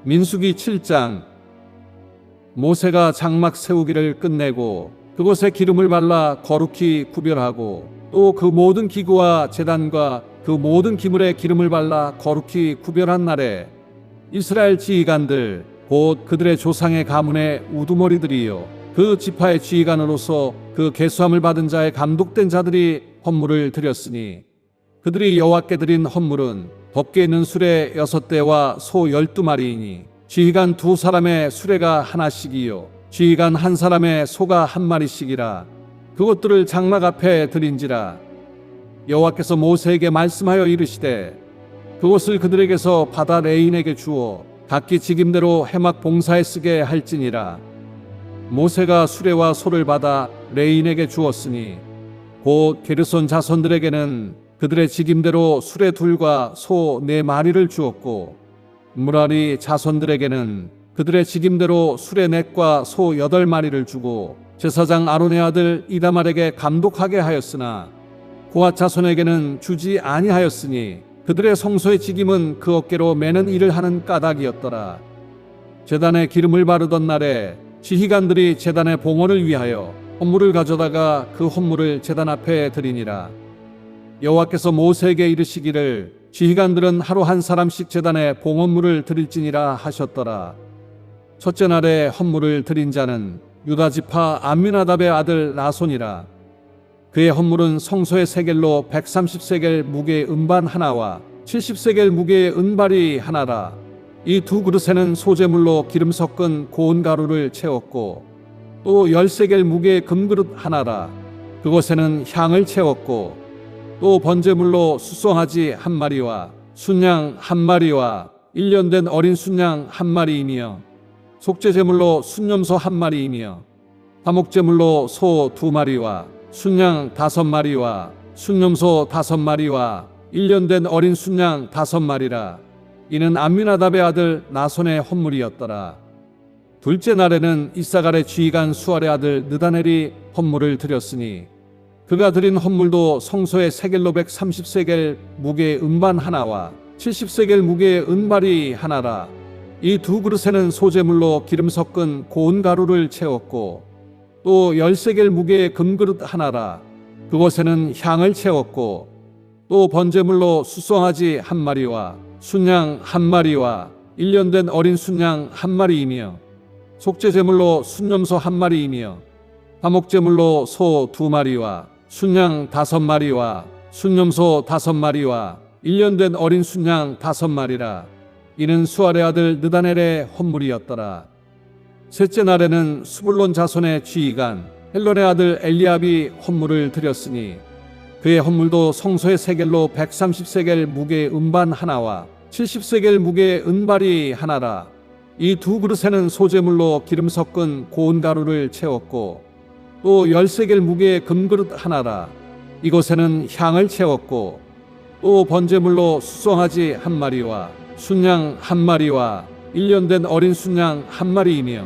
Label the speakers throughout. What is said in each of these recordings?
Speaker 1: 민수기 7장. 모세가 장막 세우기를 끝내고 그곳에 기름을 발라 거룩히 구별하고 또 그 모든 기구와 제단과 그 모든 기물에 기름을 발라 거룩히 구별한 날에 이스라엘 지휘관들 곧 그들의 조상의 가문의 우두머리들이요 그 지파의 지휘관으로서 그 계수함을 받은 자의 감독된 자들이 헌물을 드렸으니 그들이 여호와께 드린 헌물은 덮개 있는 수레 6대와 소 12마리이니 지휘관 2사람의 수레가 하나씩이요 지휘관 1사람의 소가 1마리씩이라. 그것들을 장막 앞에 드린지라. 여호와께서 모세에게 말씀하여 이르시되 그것을 그들에게서 받아 레인에게 주어 각기 직임대로 해막 봉사에 쓰게 할지니라. 모세가 수레와 소를 받아 레인에게 주었으니 곧 게르손 자손들에게는 그들의 직임대로 수레 2과 소 4마리를 주었고 무라리 자손들에게는 그들의 직임대로 수레 4과 소 8마리를 주고 제사장 아론의 아들 이다말에게 감독하게 하였으나 고앗 자손에게는 주지 아니하였으니 그들의 성소의 직임은 그 어깨로 매는 일을 하는 까닭이었더라. 제단에 기름을 바르던 날에 지휘관들이 제단의 봉헌을 위하여 헌물을 가져다가 그 헌물을 제단 앞에 드리니라. 여호와께서 모세에게 이르시기를 지휘관들은 하루 1사람씩 제단에 봉헌물을 드릴지니라 하셨더라. 첫째 날에 헌물을 드린 자는 유다 지파 암미나답의 아들 나손이라. 그의 헌물은 성소의 세겔로 130세겔 무게의 은반 하나와 70세겔 무게의 은발이 하나라. 이 2 그릇에는 소재물로 기름 섞은 고운 가루를 채웠고 또 10세겔 무게의 금그릇 하나라. 그곳에는 향을 채웠고 또 번제물로 수송아지 1마리와 순양 1마리와 1년 된 어린 순양 1마리이며 속죄제물로 순염소 1마리이며 화목제물로 소 2마리와 순양 5마리와 순염소 5마리와 1년 된 어린 순양 5마리라. 이는 암미나답의 아들 나손의 헌물이었더라. 둘째 날에는 이사갈의 지휘관 수알의 아들 느다넬이 헌물을 드렸으니 그가 드린 헌물도 성소의 세겔로 130세겔 무게의 은반 하나와 70세겔 무게의 은발이 하나라. 이 2 그릇에는 소재물로 기름 섞은 고운 가루를 채웠고 또 10세겔 무게의 금그릇 하나라. 그곳에는 향을 채웠고 또 번제물로 수송아지 1마리와 순양 1마리와 1년 된 어린 순양 1마리이며 속죄제물로 순염소 1마리이며 화목제물로 소 2마리와 순양 5마리와 순염소 5마리와 1년 된 어린 순양 5마리라. 이는 수알의 아들 느다넬의 헌물이었더라. 셋째 날에는 스불론 자손의 지휘관 헬론의 아들 엘리압이 헌물을 드렸으니 그의 헌물도 성소의 세겔로 130세겔 무게의 은반 하나와 70세겔 무게의 은발이 하나라. 이 2 그릇에는 소재물로 기름 섞은 고운 가루를 채웠고 또 10세겔 무게의 금그릇 하나라. 이곳에는 향을 채웠고 또 번제물로 수송아지 1마리와 순양 1마리와 1년 된 어린 순양 1마리이며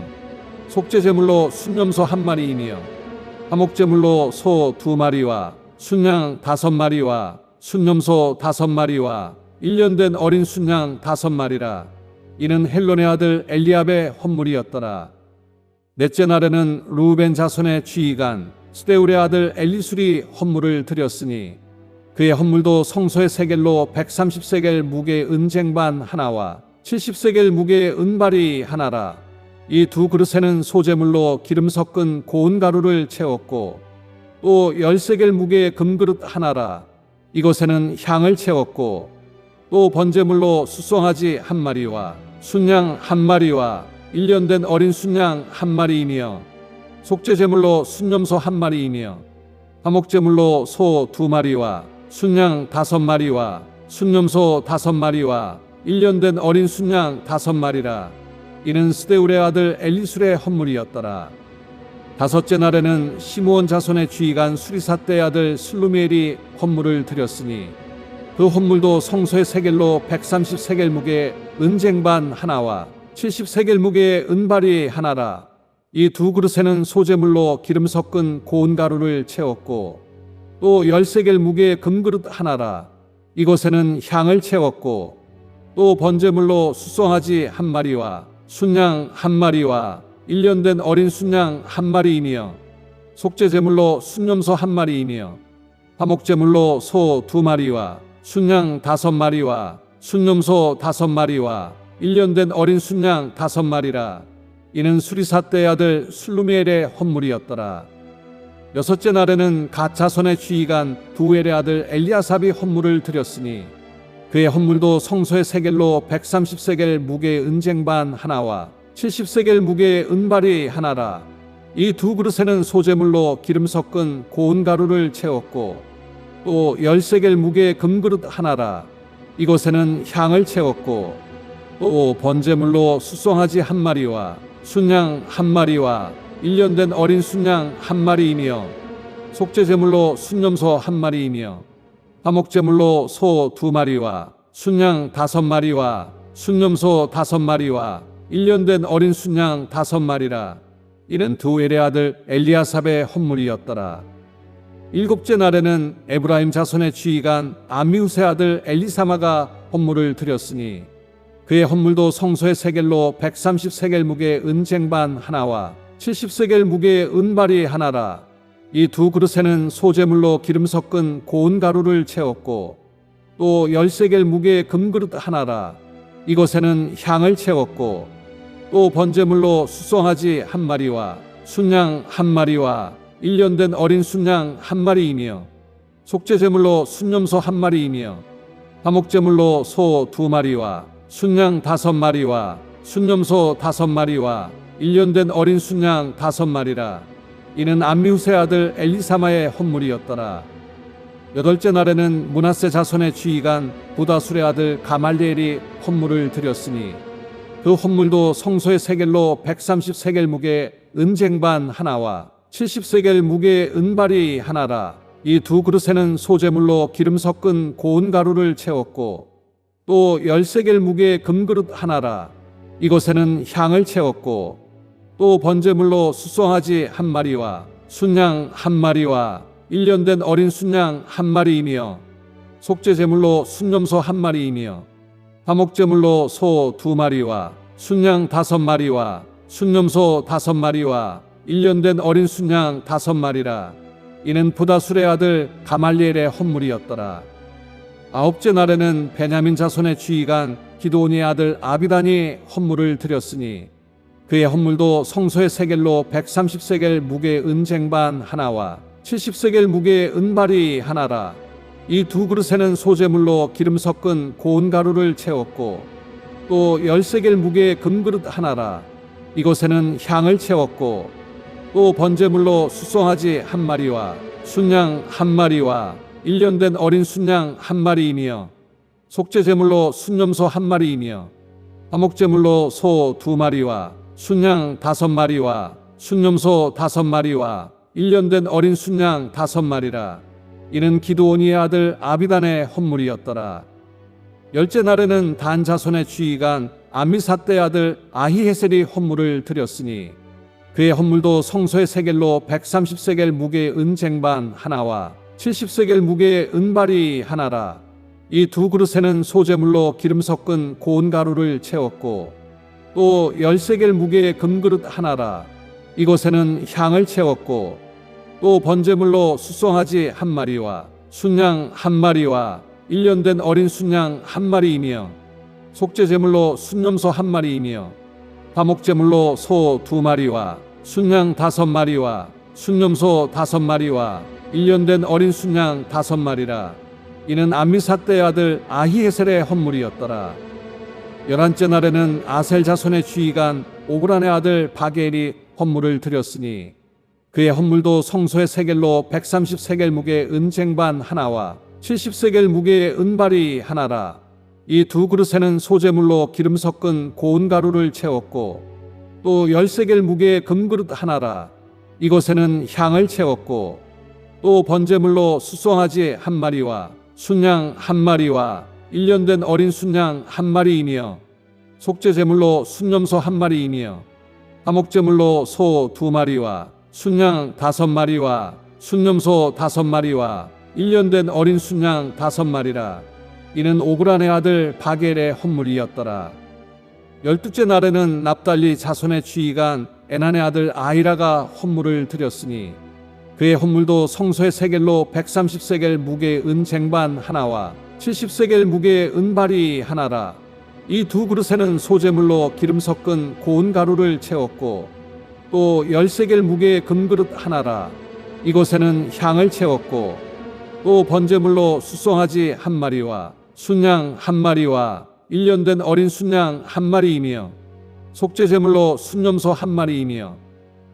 Speaker 1: 속죄제물로 순염소 1마리이며 화목제물로 소 2마리와 순양 5마리와 순염소 5마리와 1년 된 어린 순양 5마리라. 이는 헬론의 아들 엘리압의 헌물이었더라. 넷째 날에는 르우벤 자손의 지휘관 스데울의 아들 엘리술이 헌물을 드렸으니 그의 헌물도 성소의 세겔로 130세겔 무게의 은쟁반 하나와 70세겔 무게의 은발이 하나라. 이 2 그릇에는 소재물로 기름 섞은 고운 가루를 채웠고 또 10세겔 무게의 금그릇 하나라. 이곳에는 향을 채웠고 또 번제물로 수송아지 1마리와 순양 1마리와 1년 된 어린 순양 1마리이며 속죄제물로 순염소 1마리이며 화목제물로 소 2마리와 순양 5마리와 순염소 5마리와 1년 된 어린 순양 5마리라. 이는 스데울의 아들 엘리술의 헌물이었더라. 다섯째 날에는 시므온 자손의 지휘관 수리삿대의 아들 슬루미엘이 헌물을 드렸으니 그 헌물도 성소의 세겔로 130세겔 무게의 은쟁반 하나와 70세겔 무게의 은발이 하나라. 이 2 그릇에는 소재물로 기름 섞은 고운 가루를 채웠고 또 10세겔 무게의 금그릇 하나라. 이곳에는 향을 채웠고 또 번제물로 수송아지 한 마리와 순양 한 마리와 1년 된 어린 순양 한 마리이며 속죄제물로 순염소 한 마리이며 화목제물로 소 2마리와 순양 5마리와 순염소 5마리와 1년 된 어린 순양 5마리라. 이는 수리사떼의 아들 술루미엘의 헌물이었더라. 여섯째 날에는 갓 자손의 지휘관 두엘의 아들 엘리아삽이 헌물을 드렸으니 그의 헌물도 성소의 세겔로 130세겔 무게의 은쟁반 하나와 70세겔 무게의 은발이 하나라. 이 두 그릇에는 소제물로 기름 섞은 고운 가루를 채웠고 또 10세겔 무게의 금그릇 하나라. 이곳에는 향을 채웠고 또 번제물로 수송아지 한 마리와 순양 한 마리와 1년 된 어린 순양 한 마리이며 속죄제물로 순염소 한 마리이며 화목제물로 소 2마리와 순양 5마리와 순염소 5마리와 1년 된 어린 순양 5마리라. 이는 두엘의 아들 엘리아삽의 헌물이었더라. 일곱째 날에는 에브라임 자손의 지휘관 암미우스의 아들 엘리사마가 헌물을 드렸으니 그의 헌물도 성소의 세겔로 130세겔 무게의 은쟁반 하나와 70세겔 무게의 은발이 하나라. 이 두 그릇에는 소제물로 기름 섞은 고운 가루를 채웠고 또 10세겔 무게의 금그릇 하나라. 이곳에는 향을 채웠고 또 번제물로 수송아지 한 마리와 순양 한 마리와 1년 된 어린 순양 한 마리이며 속죄제물로 순염소 한 마리이며 화목제물로 소 2마리와 순양 5마리와 순염소 5마리와 1년 된 어린 순양 5마리라. 이는 암미우스의 아들 엘리사마의 헌물이었더라. 여덟째 날에는 므낫세 자손의 지휘관 부다술의 아들 가말리엘이 헌물을 드렸으니 그 헌물도 성소의 세겔로 130세겔 무게의 은쟁반 하나와 70세겔 무게의 은발이 하나라. 이 두 그릇에는 소제물로 기름 섞은 고운 가루를 채웠고 또 10세겔 무게의 금그릇 하나라. 이곳에는 향을 채웠고 또 번제물로 수송아지 한 마리와 순양 한 마리와 1년 된 어린 순양 한 마리이며 속죄제물로 순염소 한 마리이며 화목제물로 소 2마리와 순양 5마리와 순염소 5마리와 1년 된 어린 순양 5마리라. 이는 부다술의 아들 가말리엘의 헌물이었더라. 아홉째 날에는 베냐민 자손의 지휘관 기드온의 아들 아비단이 헌물을 드렸으니 그의 헌물도 성소의 세겔로 130세겔 무게의 은쟁반 하나와 70세겔 무게의 은발이 하나라. 이 두 그릇에는 소제물로 기름 섞은 고운 가루를 채웠고 또 10세겔 무게의 금그릇 하나라. 이곳에는 향을 채웠고 또 번제물로 수송아지 한 마리와 순양 한 마리와 1년 된 어린 순양 한 마리이며 속죄제물로 순염소 한 마리이며 화목제물로 소 2마리와 순양 5마리와 순염소 5마리와 1년 된 어린 순양 5마리라. 이는 기드온이의 아들 아비단의 헌물이었더라. 열째 날에는 단 자손의 지휘관 암미사떼의 아들 아히헤셀이 헌물을 드렸으니 그의 헌물도 성소의 세겔로 130세겔 무게의 은쟁반 하나와 70세겔 무게의 은발이 하나라. 이 두 그릇에는 소제물로 기름 섞은 고운 가루를 채웠고 또 10세겔 무게의 금그릇 하나라. 이곳에는 향을 채웠고 또 번제물로 수송아지 한 마리와 순양 한 마리와 1년 된 어린 순양 한 마리이며 속죄제물로 순염소 한 마리이며 화목제물로 소 2마리와 순양 5마리와 순염소 5마리와 1년 된 어린 순양 5마리라. 이는 암미사떼의 아들 아히에셀의 헌물이었더라. 열한째 날에는 아셀 자손의 지휘관 오브란의 아들 바게엘이 헌물을 드렸으니 그의 헌물도 성소의 세겔로 130세겔 무게의 은쟁반 하나와 70세겔 무게의 은발이 하나라. 이 두 그릇에는 소제물로 기름 섞은 고운 가루를 채웠고 또 10세겔 무게의 금그릇 하나라. 이곳에는 향을 채웠고 또 번제물로 수송아지 한 마리와 순양 한 마리와 1년 된 어린 순양 한 마리이며 속죄제물로 순염소 한 마리이며 화목제물로 소 2마리와 순양 5마리와 순염소 5마리와 1년 된 어린 순양 5마리라. 이는 오그란의 아들 바겔의 헌물이었더라. 12째 날에는 납달리 자손의 지휘관 에난의 아들 아히라가 헌물을 드렸으니 그의 헌물도 성소의 세겔로 130세겔 무게의 은 쟁반 하나와 70세겔 무게의 은발이 하나라. 이 두 그릇에는 소재물로 기름 섞은 고운 가루를 채웠고 또 10세겔 무게의 금그릇 하나라. 이곳에는 향을 채웠고 또 번제물로 수송아지 한 마리와 순양 한 마리와 1년 된 어린 순양 한 마리이며 속죄제물로 순염소 한 마리이며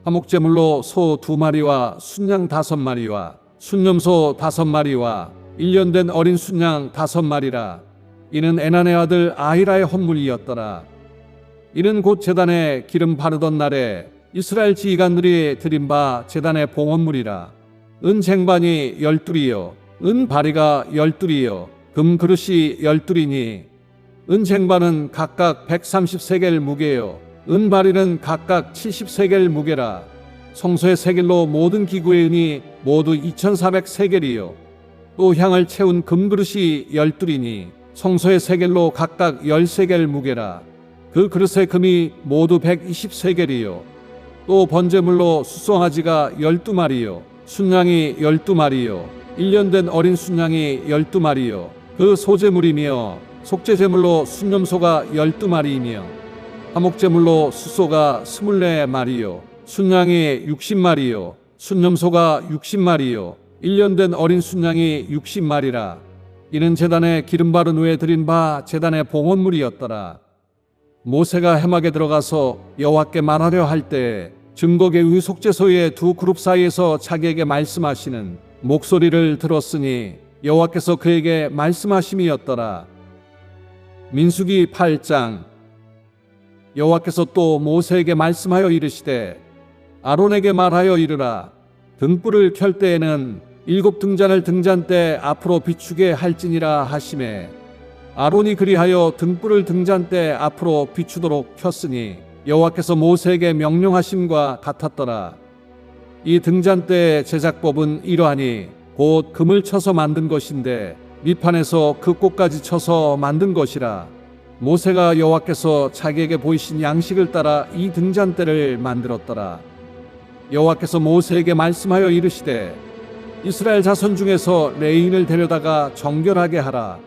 Speaker 1: 화목제물로 소 2마리와 순양 5마리와 순염소 5마리와 1년 된 어린 순양 5마리라. 이는 에난의 아들 아히라의 헌물이었더라. 이는 곧 제단에 기름 바르던 날에 이스라엘 지휘관들이 드린 바 제단의 봉헌물이라. 은 쟁반이 12이요 은 바리가 12이요 금 그릇이 12이니 은 쟁반은 각각 130세겔 무게요 은 바리는 각각 70세겔 무게라. 성소의 세겔로 모든 기구의 은이 모두 2400세겔이요 또 향을 채운 금그릇이 12이니 성소의 세겔로 각각 10세겔 무게라. 그 그릇의 금이 모두 120세겔이요 또 번제물로 수송아지가 12마리요 순양이 12마리요 1년 된 어린 순양이 12마리요 그 소제물이며 속죄제물로 순염소가 12마리이며 화목제물로 숫소가 24마리요 순양이 60마리요 순염소가 60마리요 1년 된 어린 순양이 60마리라. 이는 제단에 기름 바른 후에 드린 바 제단의 봉헌물이었더라. 모세가 회막에 들어가서 여호와께 말하려 할 때 증거계의 속죄소의 두 그룹 사이에서 자기에게 말씀하시는 목소리를 들었으니 여호와께서 그에게 말씀하심이었더라. 민수기 8장. 여호와께서 또 모세에게 말씀하여 이르시되 아론에게 말하여 이르라. 등불을 켤 때에는 7 등잔을 등잔대 앞으로 비추게 할지니라 하시매 아론이 그리하여 등불을 등잔대 앞으로 비추도록 켰으니 여호와께서 모세에게 명령하심과 같았더라. 이 등잔대의 제작법은 이러하니 곧 금을 쳐서 만든 것인데 밑판에서 그 꼭까지 쳐서 만든 것이라. 모세가 여호와께서 자기에게 보이신 양식을 따라 이 등잔대를 만들었더라. 여호와께서 모세에게 말씀하여 이르시되 이스라엘 자손 중에서 레인을 데려다가 정결하게 하라.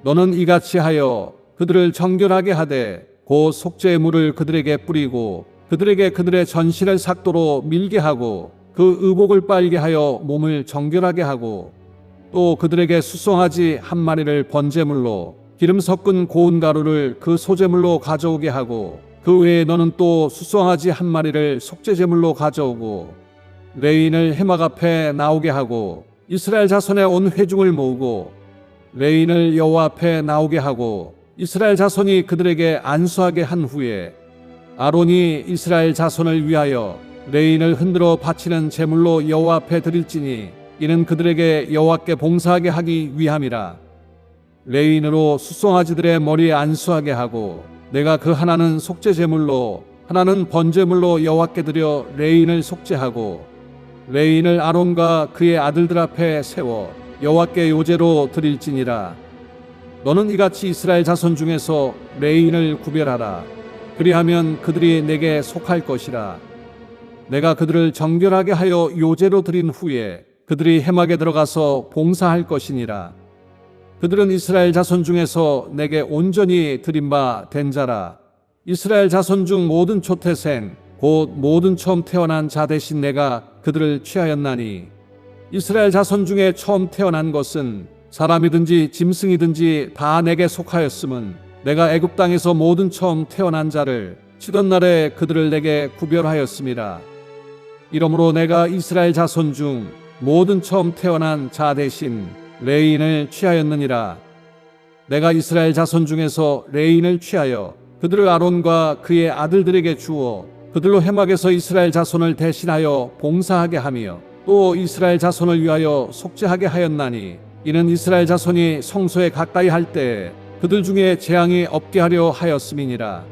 Speaker 1: 너는 이같이 하여 그들을 정결하게 하되 곧 속죄의 물을 그들에게 뿌리고 그들에게 그들의 전신을 삭도로 밀게 하고 그 의복을 빨게 하여 몸을 정결하게 하고 또 그들에게 수송아지 한 마리를 번제물로 기름 섞은 고운 가루를 그 소제물로 가져오게 하고 그 외에 너는 또 수송아지 한 마리를 속죄제물로 가져오고 레인을 회막 앞에 나오게 하고 이스라엘 자손의 온 회중을 모으고 레인을 여호와 앞에 나오게 하고 이스라엘 자손이 그들에게 안수하게 한 후에 아론이 이스라엘 자손을 위하여 레인을 흔들어 바치는 제물로 여호와 앞에 드릴지니 이는 그들에게 여호와께 봉사하게 하기 위함이라. 레인으로 수송아지들의 머리에 안수하게 하고 내가 그 하나는 속죄 제물로 하나는 번제물로 여호와께 드려 레인을 속죄하고 레인을 아론과 그의 아들들 앞에 세워 여호와께 요제로 드릴지니라. 너는 이같이 이스라엘 자손 중에서 레인을 구별하라. 그리하면 그들이 내게 속할 것이라. 내가 그들을 정결하게 하여 요제로 드린 후에 그들이 회막에 들어가서 봉사할 것이니라. 그들은 이스라엘 자손 중에서 내게 온전히 드린 바 된 자라. 이스라엘 자손 중 모든 초태생 곧 모든 처음 태어난 자 대신 내가 그들을 취하였나니 이스라엘 자손 중에 처음 태어난 것은 사람이든지 짐승이든지 다 내게 속하였음은 내가 애굽 땅에서 모든 처음 태어난 자를 치던 날에 그들을 내게 구별하였음이라. 이러므로 내가 이스라엘 자손 중 모든 처음 태어난 자 대신 레인을 취하였느니라. 내가 이스라엘 자손 중에서 레인을 취하여 그들을 아론과 그의 아들들에게 주어 그들로 회막에서 이스라엘 자손을 대신하여 봉사하게 하며 또 이스라엘 자손을 위하여 속죄하게 하였나니 이는 이스라엘 자손이 성소에 가까이 할 때에 그들 중에 재앙이 없게 하려 하였음이니라.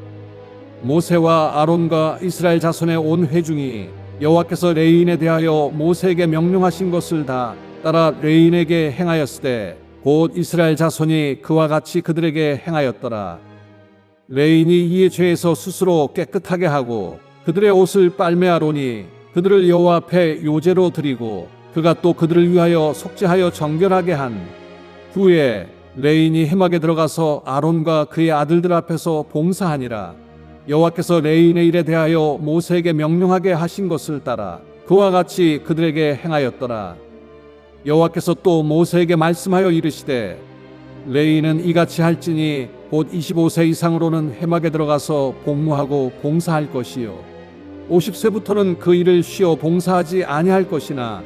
Speaker 1: 모세와 아론과 이스라엘 자손의 온 회중이 여호와께서 레인에 대하여 모세에게 명령하신 것을 다 따라 레인에게 행하였으되 곧 이스라엘 자손이 그와 같이 그들에게 행하였더라. 레인이 이에 죄에서 스스로 깨끗하게 하고 그들의 옷을 빨매하로니 그들을 여호와 앞에 요제로 드리고 그가 또 그들을 위하여 속죄하여 정결하게 한 후에 레인이 회막에 들어가서 아론과 그의 아들들 앞에서 봉사하니라. 여호와께서 레인의 일에 대하여 모세에게 명령하게 하신 것을 따라 그와 같이 그들에게 행하였더라. 여호와께서 또 모세에게 말씀하여 이르시되 레인은 이같이 할지니 곧 25세 이상으로는 회막에 들어가서 복무하고 봉사할 것이요 50세부터는 그 일을 쉬어 봉사하지 아니할 것이나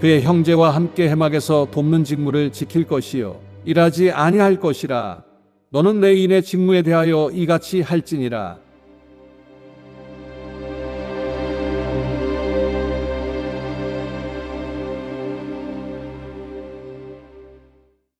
Speaker 1: 그의 형제와 함께 회막에서 돕는 직무를 지킬 것이요 일하지 아니할 것이라. 너는 레인의 직무에 대하여 이같이 할지니라.